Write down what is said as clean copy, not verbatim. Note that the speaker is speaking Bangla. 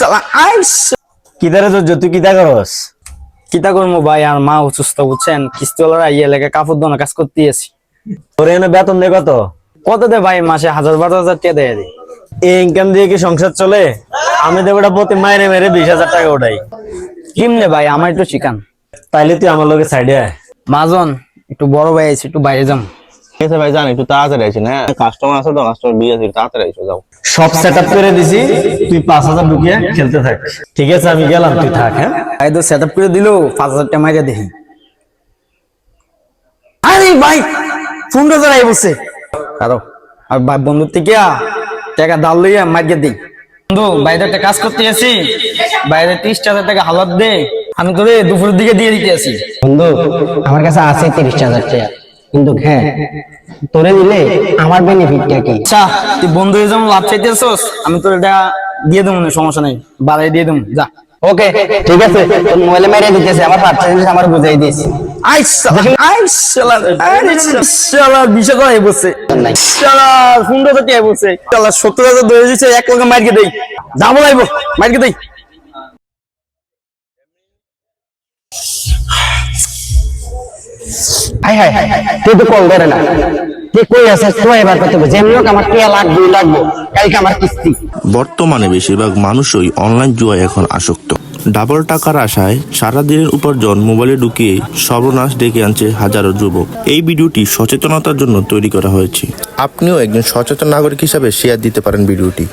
শালা আইস কিদারে তোর তুই কিদা করস? কিতা করবো ভাই, আর মা অসুস্থ বুঝছেন, কিস্তিওয়ালারা ইয়ে লেগে কাপড় দোনা কাজ করতে এসি। তোর এনে বেতন দে কত? কত দে ভাই, মাসে 1000-12,000 টাকা দেয় দেয়। এই ইনকাম দিয়ে কি সংসার চলে? আমি তো বেটা প্রতি মাইনে মেরে 20,000 টাকা উঠাই। কেমনে ভাই, আমার একটু শিখান। তাইলে তুই আমার লগে সাইডে আয়। মাজন একটু বড় ভাই আছে, একটু বাইরে যাম। ঠিক আছে ভাই, জান একটু তাড়াতাড়ি আইসেন। হ্যাঁ, কাস্টমার আছে তো, কাস্টমার বিয়ে আছে, তাড়াতাড়ি আইসো, যাও। সব সেটআপ করে দিছি, তুই 5,000 ঢুকিয়ে খেলতে থাক। ঠিক আছে আমি গেলাম, তুই থাক। হ্যাঁ ভাই তো সেট আপ করে দিল, 5,000 টাকা মাইরা দেখি। আরে ভাই ফোনটা ধরাই বসে কারো, আর ভাই বন্ধুর থেকে টাকা দাল লইয়া মাইকে দিই। বন্ধু বাইরে একটা কাজ করতে আসি, বাইরে 30,000 টাকা হালাত দে, আমি তোরে দুপুরের দিকে দিয়ে দিতে আসি। বন্ধু আমার কাছে আছে 30,000 টাকা, কিন্তু হ্যাঁ তোরে দিলে আমার বেনিফিটটা কি? আচ্ছা তুই বন্ধু হয়ে যেমন লাভ চাইতেছস, আমি তোর এটা দিয়ে দেবো না, সমস্যা নেই, বাড়াই দিয়ে দেবো, যা। ওকে ঠিক আছে, তোর মোবাইলে মেরে দিতেছে, আমার পার্সেন্টেজ আমার বুঝাই দিস। বিষয় করাই বসে ফোনটা তো টিয়া বসে 70,000 ধরে দিচ্ছে, এক লগে মাইরকে দেই, যাবো লাইব মাইরকে দেই। হাই হাই তুই তো কল ধরে না, তুই কই আছিস? তুই এবার কত যেমন হোক আমার টিয়া লাগবেই লাগবো, কালকে আমার কিস্তি। বর্তমানে বেশিরভাগ মানুষই অনলাইন জুয়ায় এখন আসক্ত। ডাবল টাকার আশায় সারাদিনের উপার্জন মোবাইলে ঢুকিয়ে সর্বনাশ ডেকে আনছে হাজারো যুবক। এই ভিডিওটি সচেতনতার জন্য তৈরি করা হয়েছে। আপনিও একজন সচেতন নাগরিক হিসাবে শেয়ার দিতে পারেন ভিডিওটি।